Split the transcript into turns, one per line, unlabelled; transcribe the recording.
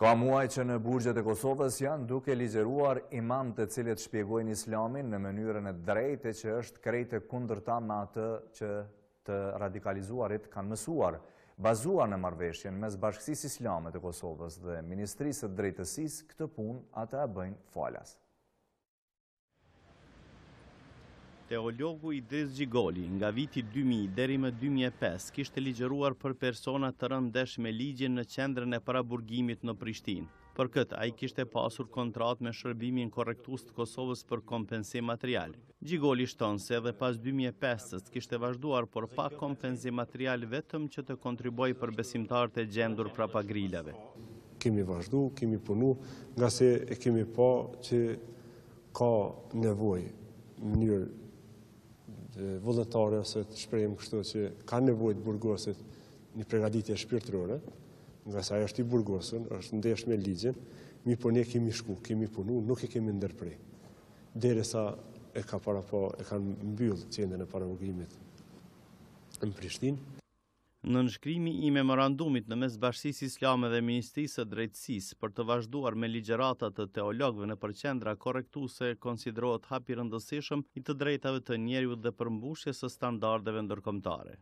Ka muaj që në burgjet e Kosovës janë duke ligjëruar imam të cilët shpjegojnë islamin në mënyrën e drejtë që është krejtë kundërta me atë që të radikalizuarit kanë mësuar, bazuar në marrëveshjen mes Bashkisë Islame të Kosovës dhe Ministrisë së Drejtësisë. Këtë punë ata e bëjnë falas.
Teologu Idris Gjigoli, nga viti 2000 deri më 2005, kishte ligjëruar për persona të rënë ndesh me ligjin në qendrën e paraburgimit në Prishtinë. Për këtë, ai kishte pasur kontratë me shërbimin korrektues të Kosovës për kompensim material. Gjigoli shton se edhe pas 2005 kishte vazhduar, por pa kompensim material, vetëm që të kontribuoj për besimtarët e gjendur prapa grilave.
Kemi vazhdu, kemi punu, nga se e kemi pa që ka nevojë në mënyrë vullnetare, ose të shprehim kështu që ka nevojë të burgosit një përgatitje shpirtërore, nga sa është i burgosur, është ndesh me ligjin, po ne kemi shku, kemi punu, nuk e kemi ndërprej. Derisa e kanë mbyllë qendrën e paraburgimit në Prishtinë.
Në nënshkrimi i memorandumit në mes Bashkisë Islame dhe Ministrisë së Drejtësisë për të vazhduar me ligjëratat të teologëve në përqendra korrektuese konsiderohet hap i rëndësishëm i të drejtave të njerëzit dhe përmbushjes së standardeve ndërkombëtare.